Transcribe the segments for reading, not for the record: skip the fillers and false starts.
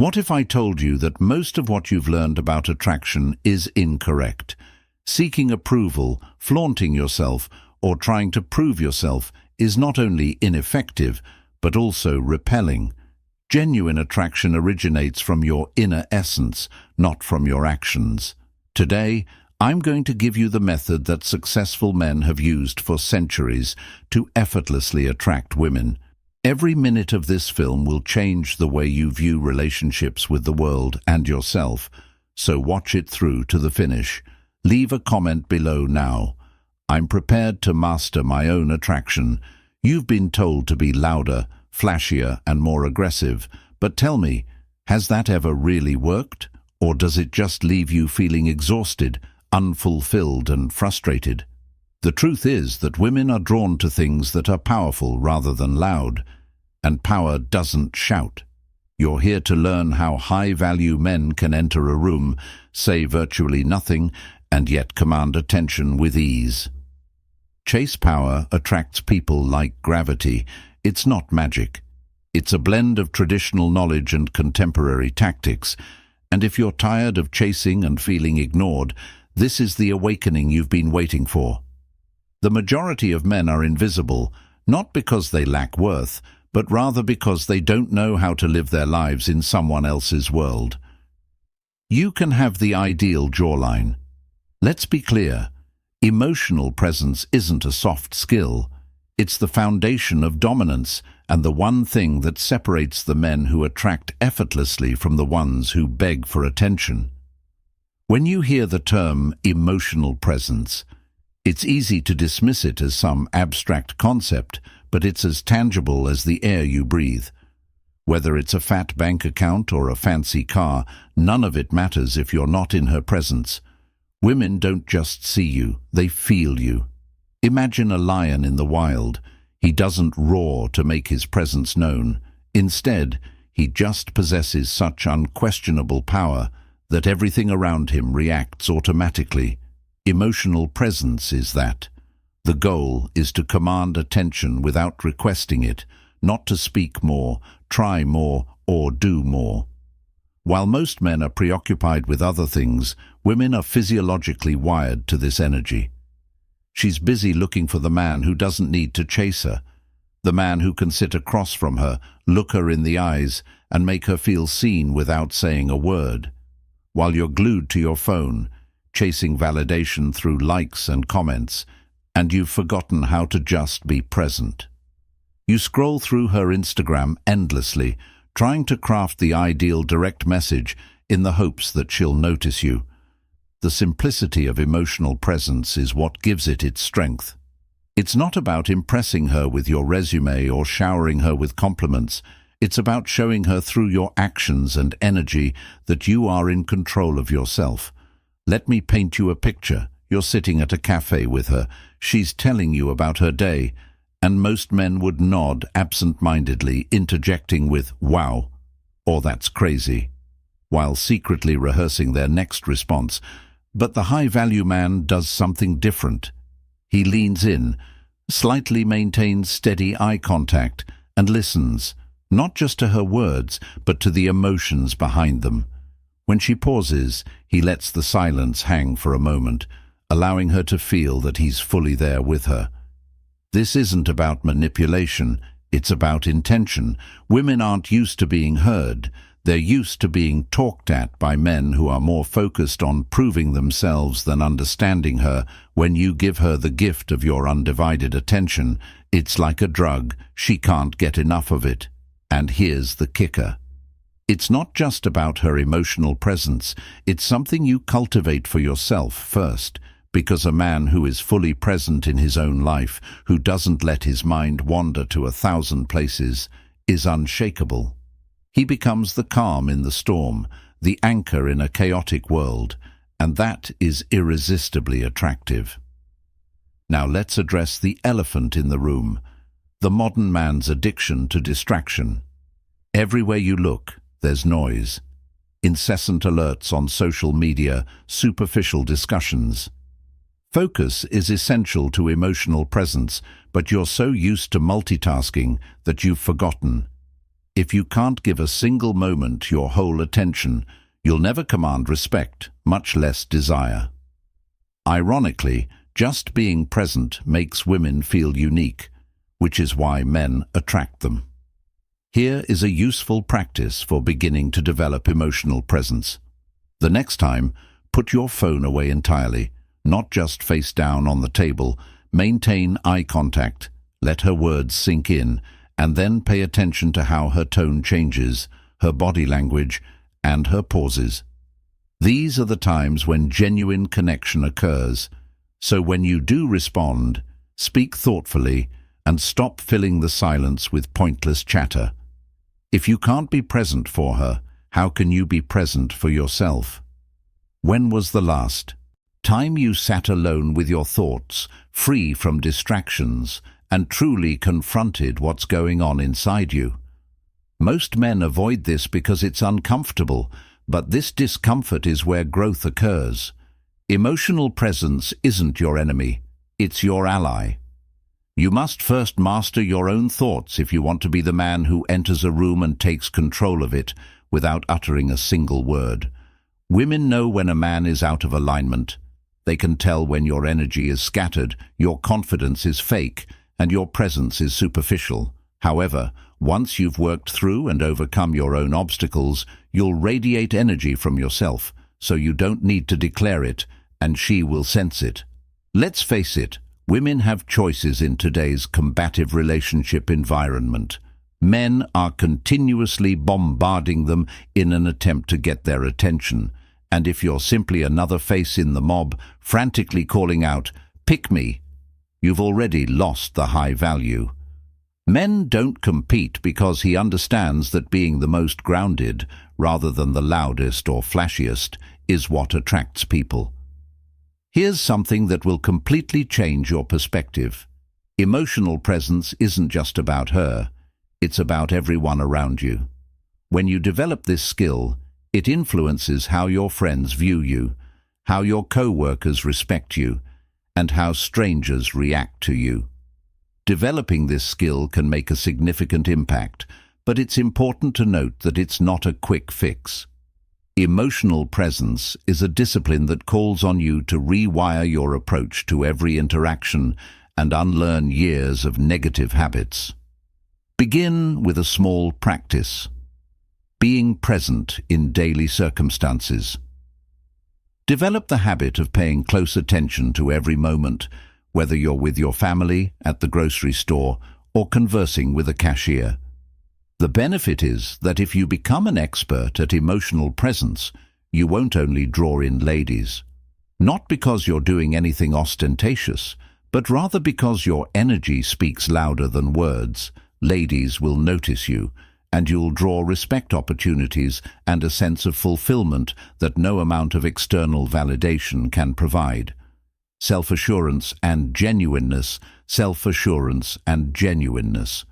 What if I told you that most of what you've learned about attraction is incorrect? Seeking approval, flaunting yourself, or trying to prove yourself is not only ineffective, but also repelling. Genuine attraction originates from your inner essence, not from your actions. Today, I'm going to give you the method that successful men have used for centuries to effortlessly attract women. Every minute of this film will change the way you view relationships with the world and yourself, so watch it through to the finish. Leave a comment below now. I'm prepared to master my own attraction. You've been told to be louder, flashier, and more aggressive, but tell me, has that ever really worked? Or does it just leave you feeling exhausted, unfulfilled, and frustrated? The truth is that women are drawn to things that are powerful rather than loud, and power doesn't shout. You're here to learn how high-value men can enter a room, say virtually nothing, and yet command attention with ease. Chase power attracts people like gravity. It's not magic. It's a blend of traditional knowledge and contemporary tactics, and if you're tired of chasing and feeling ignored, this is the awakening you've been waiting for. The majority of men are invisible, not because they lack worth, but rather because they don't know how to live their lives in someone else's world. You can have the ideal jawline. Let's be clear, emotional presence isn't a soft skill. It's the foundation of dominance and the one thing that separates the men who attract effortlessly from the ones who beg for attention. When you hear the term emotional presence, it's easy to dismiss it as some abstract concept, but it's as tangible as the air you breathe. Whether it's a fat bank account or a fancy car, none of it matters if you're not in her presence. Women don't just see you, they feel you. Imagine a lion in the wild. He doesn't roar to make his presence known. Instead, he just possesses such unquestionable power that everything around him reacts automatically. Emotional presence is that. The goal is to command attention without requesting it, not to speak more, try more, or do more. While most men are preoccupied with other things, women are physiologically wired to this energy. She's busy looking for the man who doesn't need to chase her, the man who can sit across from her, look her in the eyes, and make her feel seen without saying a word. While you're glued to your phone, chasing validation through likes and comments, and you've forgotten how to just be present. You scroll through her Instagram endlessly, trying to craft the ideal direct message in the hopes that she'll notice you. The simplicity of emotional presence is what gives it its strength. It's not about impressing her with your resume or showering her with compliments. It's about showing her through your actions and energy that you are in control of yourself. Let me paint you a picture. You're sitting at a cafe with her. She's telling you about her day, and most men would nod absent-mindedly, interjecting with, "Wow," or "That's crazy," while secretly rehearsing their next response. But the high-value man does something different. He leans in, slightly maintains steady eye contact, and listens, not just to her words, but to the emotions behind them. When she pauses, he lets the silence hang for a moment, allowing her to feel that he's fully there with her. This isn't about manipulation, it's about intention. Women aren't used to being heard. They're used to being talked at by men who are more focused on proving themselves than understanding her. When you give her the gift of your undivided attention, it's like a drug. She can't get enough of it. And here's the kicker. It's not just about her emotional presence. It's something you cultivate for yourself first, because a man who is fully present in his own life, who doesn't let his mind wander to 1,000 places, is unshakable. He becomes the calm in the storm, the anchor in a chaotic world, and that is irresistibly attractive. Now let's address the elephant in the room, the modern man's addiction to distraction. Everywhere you look, there's noise. Incessant alerts on social media, superficial discussions. Focus is essential to emotional presence, but you're so used to multitasking that you've forgotten. If you can't give a single moment your whole attention, you'll never command respect, much less desire. Ironically, just being present makes women feel unique, which is why men attract them. Here is a useful practice for beginning to develop emotional presence. The next time, put your phone away entirely, not just face down on the table. Maintain eye contact, let her words sink in, and then pay attention to how her tone changes, her body language, and her pauses. These are the times when genuine connection occurs, so when you do respond, speak thoughtfully and stop filling the silence with pointless chatter. If you can't be present for her, how can you be present for yourself? When was the last time you sat alone with your thoughts, free from distractions, and truly confronted what's going on inside you? Most men avoid this because it's uncomfortable, but this discomfort is where growth occurs. Emotional presence isn't your enemy, it's your ally. You must first master your own thoughts if you want to be the man who enters a room and takes control of it without uttering a single word. Women know when a man is out of alignment. They can tell when your energy is scattered, your confidence is fake, and your presence is superficial. However, once you've worked through and overcome your own obstacles, you'll radiate energy from yourself, so you don't need to declare it, and she will sense it. Let's face it, women have choices in today's combative relationship environment. Men are continuously bombarding them in an attempt to get their attention. And if you're simply another face in the mob, frantically calling out, "Pick me," you've already lost the high value. Men don't compete because he understands that being the most grounded, rather than the loudest or flashiest, is what attracts people. Here's something that will completely change your perspective. Emotional presence isn't just about her, it's about everyone around you. When you develop this skill, it influences how your friends view you, how your co-workers respect you, and how strangers react to you. Developing this skill can make a significant impact, but it's important to note that it's not a quick fix. Emotional presence is a discipline that calls on you to rewire your approach to every interaction and unlearn years of negative habits. Begin with a small practice. Being present in daily circumstances. Develop the habit of paying close attention to every moment, whether you're with your family, at the grocery store, or conversing with a cashier. The benefit is that if you become an expert at emotional presence, you won't only draw in ladies. Not because you're doing anything ostentatious, but rather because your energy speaks louder than words. Ladies will notice you, and you'll draw respect opportunities and a sense of fulfillment that no amount of external validation can provide. Self-assurance and genuineness, self-assurance and genuineness.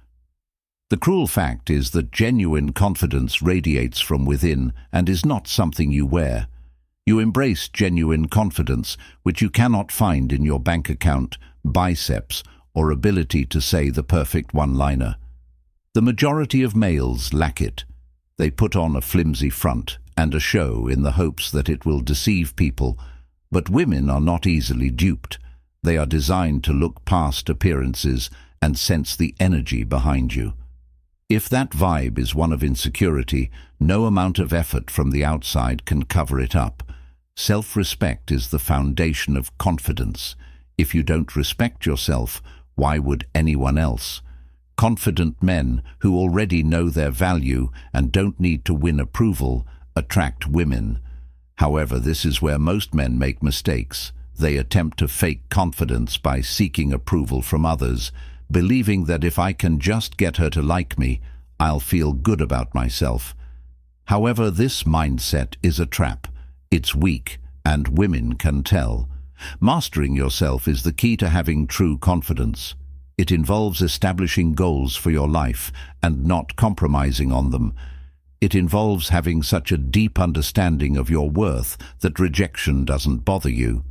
The cruel fact is that genuine confidence radiates from within and is not something you wear. You embrace genuine confidence, which you cannot find in your bank account, biceps, or ability to say the perfect one-liner. The majority of males lack it. They put on a flimsy front and a show in the hopes that it will deceive people, but women are not easily duped. They are designed to look past appearances and sense the energy behind you. If that vibe is one of insecurity, no amount of effort from the outside can cover it up. Self-respect is the foundation of confidence. If you don't respect yourself, why would anyone else? Confident men who already know their value and don't need to win approval attract women. However, this is where most men make mistakes. They attempt to fake confidence by seeking approval from others, believing that if I can just get her to like me, I'll feel good about myself. However, this mindset is a trap. It's weak, and women can tell. Mastering yourself is the key to having true confidence. It involves establishing goals for your life and not compromising on them. It involves having such a deep understanding of your worth that rejection doesn't bother you.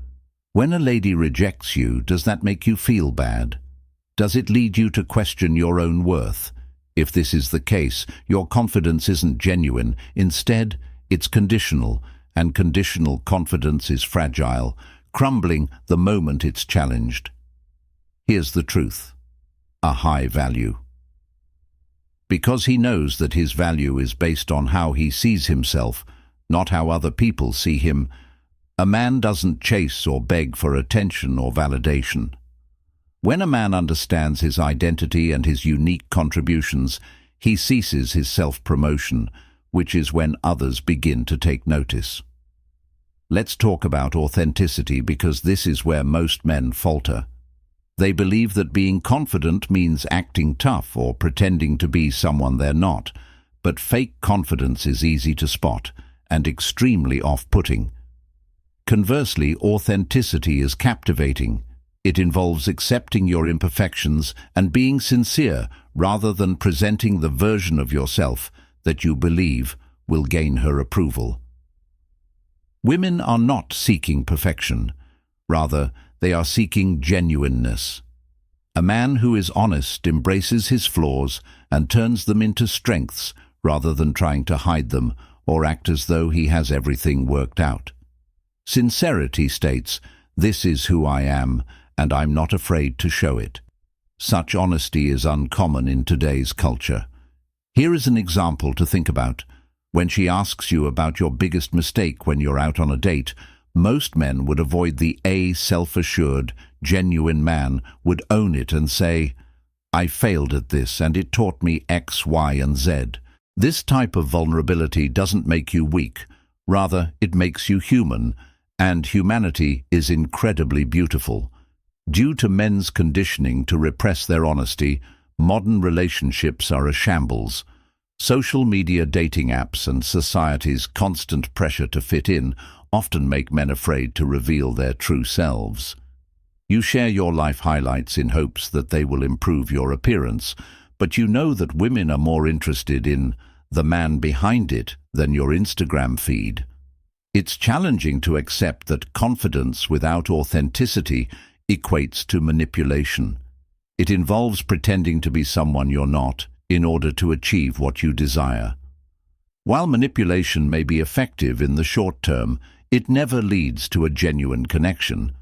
When a lady rejects you, does that make you feel bad? Does it lead you to question your own worth? If this is the case, your confidence isn't genuine. Instead, it's conditional, and conditional confidence is fragile, crumbling the moment it's challenged. Here's the truth: a high value. Because he knows that his value is based on how he sees himself, not how other people see him, a man doesn't chase or beg for attention or validation. When a man understands his identity and his unique contributions, he ceases his self-promotion, which is when others begin to take notice. Let's talk about authenticity, because this is where most men falter. They believe that being confident means acting tough or pretending to be someone they're not, but fake confidence is easy to spot and extremely off-putting. Conversely, authenticity is captivating. It involves accepting your imperfections and being sincere rather than presenting the version of yourself that you believe will gain her approval. Women are not seeking perfection. Rather, they are seeking genuineness. A man who is honest embraces his flaws and turns them into strengths rather than trying to hide them or act as though he has everything worked out. Sincerity states, "This is who I am, and I'm not afraid to show it." Such honesty is uncommon in today's culture. Here is an example to think about. When she asks you about your biggest mistake when you're out on a date, most men would avoid the self-assured, genuine man would own it and say, "I failed at this and it taught me X, Y, and Z." This type of vulnerability doesn't make you weak. Rather, it makes you human, and humanity is incredibly beautiful. Due to men's conditioning to repress their honesty, modern relationships are a shambles. Social media, dating apps, and society's constant pressure to fit in often make men afraid to reveal their true selves. You share your life highlights in hopes that they will improve your appearance, but you know that women are more interested in the man behind it than your Instagram feed. It's challenging to accept that confidence without authenticity equates to manipulation. It involves pretending to be someone you're not in order to achieve what you desire. While manipulation may be effective in the short term, it never leads to a genuine connection.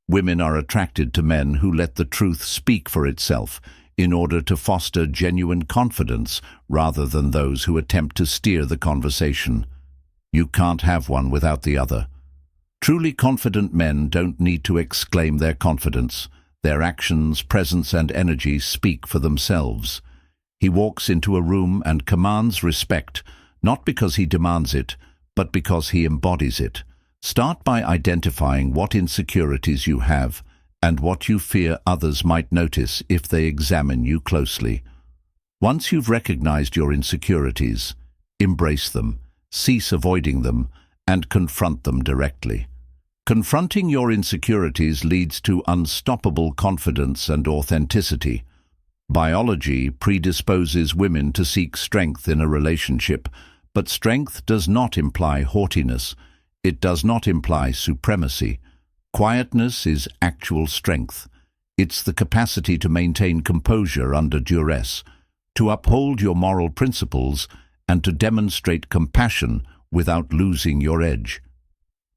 Women are attracted to men who let the truth speak for itself in order to foster genuine confidence rather than those who attempt to steer the conversation. You can't have one without the other. Truly confident men don't need to exclaim their confidence. Their actions, presence, and energy speak for themselves. He walks into a room and commands respect, not because he demands it, but because he embodies it. Start by identifying what insecurities you have and what you fear others might notice if they examine you closely. Once you've recognized your insecurities, embrace them, cease avoiding them, and confront them directly. Confronting your insecurities leads to unstoppable confidence and authenticity. Biology predisposes women to seek strength in a relationship, but strength does not imply haughtiness. It does not imply supremacy. Quietness is actual strength. It's the capacity to maintain composure under duress, to uphold your moral principles, and to demonstrate compassion without losing your edge.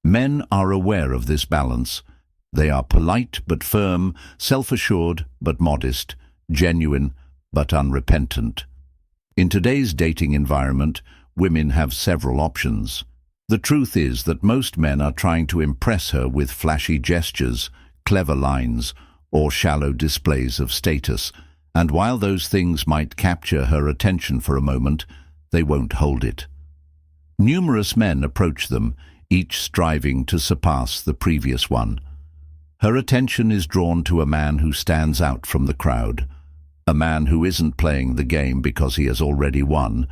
Men are aware of this balance. They are polite but firm, self-assured but modest, genuine but unrepentant. In today's dating environment, women have several options. The truth is that most men are trying to impress her with flashy gestures, clever lines, or shallow displays of status, and while those things might capture her attention for a moment, they won't hold it. Numerous men approach them, each striving to surpass the previous one. Her attention is drawn to a man who stands out from the crowd, a man who isn't playing the game because he has already won,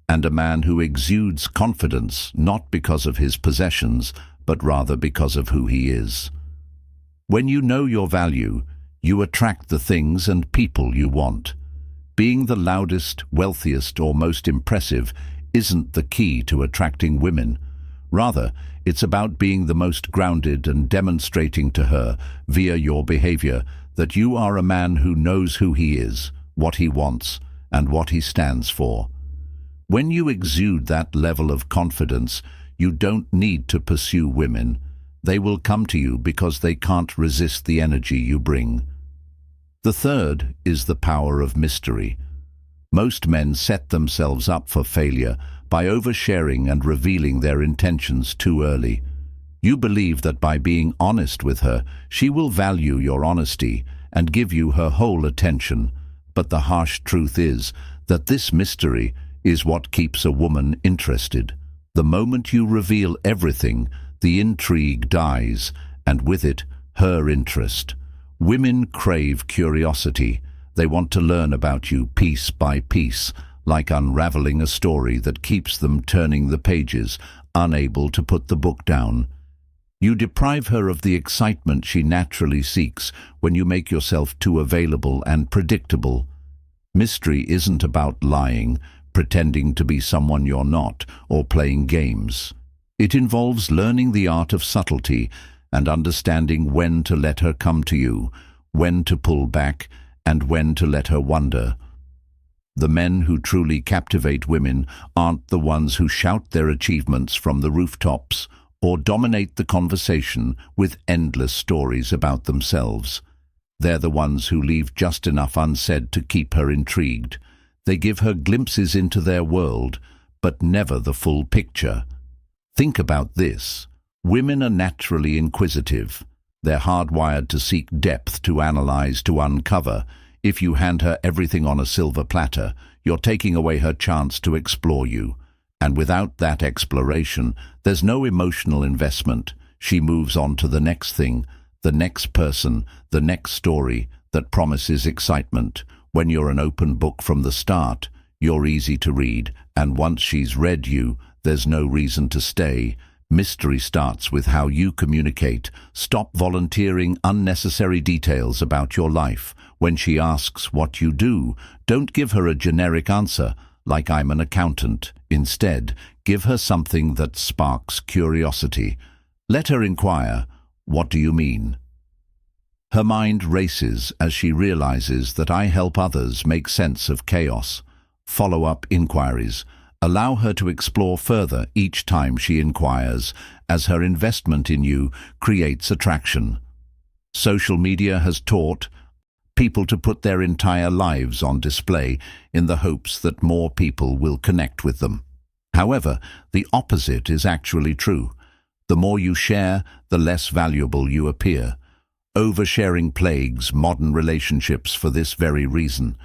and a man who exudes confidence not because of his possessions, but rather because of who he is. When you know your value, you attract the things and people you want. Being the loudest, wealthiest, or most impressive isn't the key to attracting women. Rather, it's about being the most grounded and demonstrating to her, via your behavior, that you are a man who knows who he is, what he wants, and what he stands for. When you exude that level of confidence, you don't need to pursue women. They will come to you because they can't resist the energy you bring. The third is the power of mystery. Most men set themselves up for failure by oversharing and revealing their intentions too early. You believe that by being honest with her, she will value your honesty and give you her whole attention. But the harsh truth is that this mystery is what keeps a woman interested. The moment you reveal everything, the intrigue dies, and with it, her interest. Women crave curiosity. They want to learn about you piece by piece, like unraveling a story that keeps them turning the pages, unable to put the book down. You deprive her of the excitement she naturally seeks when you make yourself too available and predictable. Mystery isn't about lying, pretending to be someone you're not, or playing games. It involves learning the art of subtlety and understanding when to let her come to you, when to pull back, and when to let her wonder. The men who truly captivate women aren't the ones who shout their achievements from the rooftops or dominate the conversation with endless stories about themselves. They're the ones who leave just enough unsaid to keep her intrigued. They give her glimpses into their world, but never the full picture. Think about this. Women are naturally inquisitive. They're hardwired to seek depth, to analyze, to uncover. If you hand her everything on a silver platter, you're taking away her chance to explore you. And without that exploration, there's no emotional investment. She moves on to the next thing, the next person, the next story that promises excitement. When you're an open book from the start, you're easy to read, and once she's read you, there's no reason to stay. Mystery starts with how you communicate. Stop volunteering unnecessary details about your life. When she asks what you do, don't give her a generic answer, like I'm an accountant. Instead, give her something that sparks curiosity. Let her inquire, "What do you mean?" Her mind races as she realizes that I help others make sense of chaos. Follow-up inquiries. Allow her to explore further each time she inquires, as her investment in you creates attraction. Social media has taught people to put their entire lives on display in the hopes that more people will connect with them. However, the opposite is actually true. The more you share, the less valuable you appear. Oversharing plagues modern relationships for this very reason.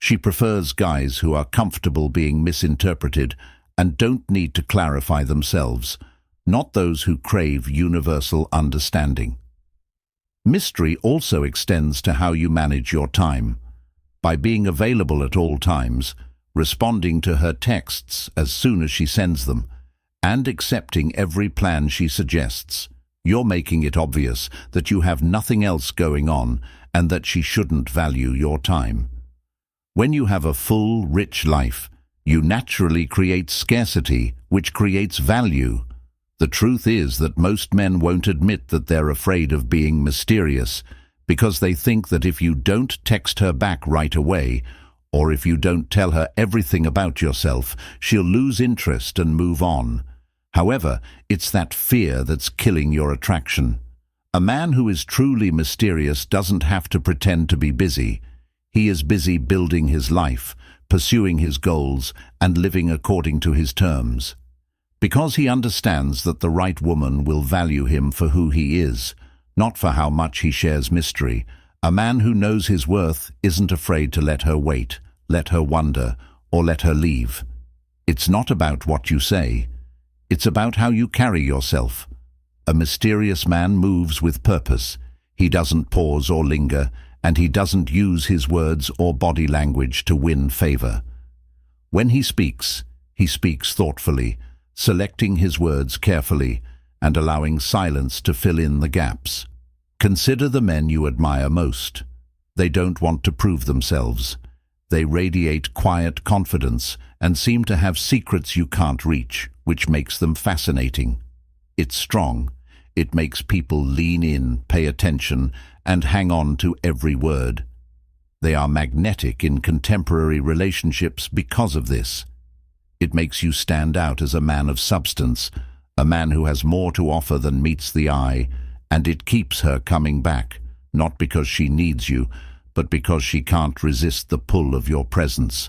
She prefers guys who are comfortable being misinterpreted and don't need to clarify themselves, not those who crave universal understanding. Mystery also extends to how you manage your time. By being available at all times, responding to her texts as soon as she sends them, and accepting every plan she suggests, you're making it obvious that you have nothing else going on and that she shouldn't value your time. When you have a full, rich life, you naturally create scarcity, which creates value. The truth is that most men won't admit that they're afraid of being mysterious because they think that if you don't text her back right away, or if you don't tell her everything about yourself, she'll lose interest and move on. However, it's that fear that's killing your attraction. A man who is truly mysterious doesn't have to pretend to be busy. He is busy building his life, pursuing his goals, and living according to his terms. Because he understands that the right woman will value him for who he is, not for how much he shares mystery. A man who knows his worth isn't afraid to let her wait, let her wonder, or let her leave. It's not about what you say. It's about how you carry yourself. A mysterious man moves with purpose. He doesn't pause or linger, and he doesn't use his words or body language to win favor. When he speaks thoughtfully, selecting his words carefully and allowing silence to fill in the gaps. Consider the men you admire most. They don't want to prove themselves. They radiate quiet confidence and seem to have secrets you can't reach, which makes them fascinating. It's strong. It makes people lean in, pay attention, and hang on to every word. They are magnetic in contemporary relationships because of this. It makes you stand out as a man of substance, a man who has more to offer than meets the eye, and it keeps her coming back, not because she needs you, but because she can't resist the pull of your presence.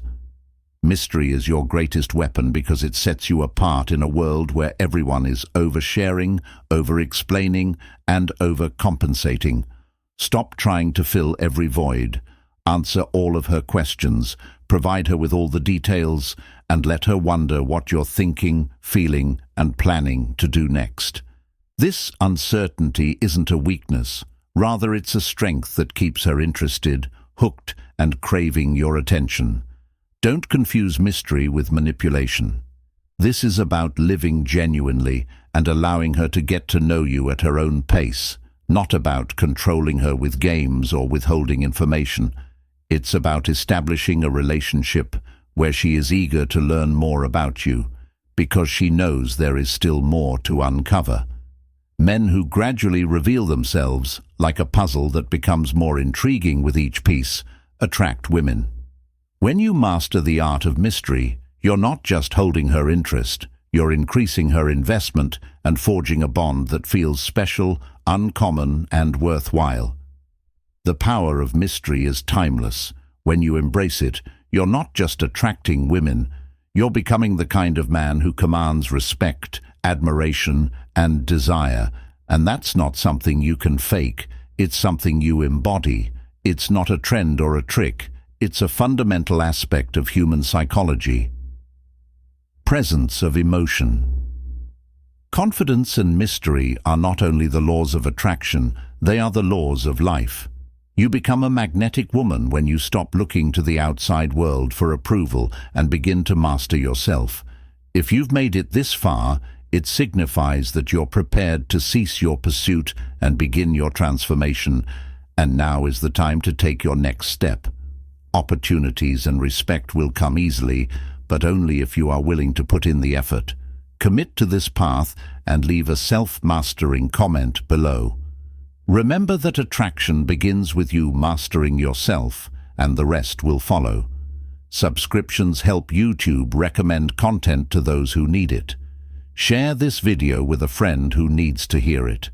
Mystery is your greatest weapon because it sets you apart in a world where everyone is oversharing, over-explaining, and overcompensating. Stop trying to fill every void. Answer all of her questions, provide her with all the details, and let her wonder what you're thinking, feeling, and planning to do next. This uncertainty isn't a weakness. Rather, it's a strength that keeps her interested, hooked, and craving your attention. Don't confuse mystery with manipulation. This is about living genuinely and allowing her to get to know you at her own pace, not about controlling her with games or withholding information. It's about establishing a relationship where she is eager to learn more about you, because she knows there is still more to uncover. Men who gradually reveal themselves, like a puzzle that becomes more intriguing with each piece, attract women. When you master the art of mystery, you're not just holding her interest, you're increasing her investment and forging a bond that feels special, uncommon, and worthwhile. The power of mystery is timeless. When you embrace it, you're not just attracting women, you're becoming the kind of man who commands respect, admiration, and desire. And that's not something you can fake, it's something you embody. It's not a trend or a trick, it's a fundamental aspect of human psychology. Presence of emotion. Confidence and mystery are not only the laws of attraction, they are the laws of life. You become a magnetic woman when you stop looking to the outside world for approval and begin to master yourself. If you've made it this far, it signifies that you're prepared to cease your pursuit and begin your transformation, and now is the time to take your next step. Opportunities and respect will come easily, but only if you are willing to put in the effort. Commit to this path and leave a self-mastering comment below. Remember that attraction begins with you mastering yourself, and the rest will follow. Subscriptions help YouTube recommend content to those who need it. Share this video with a friend who needs to hear it.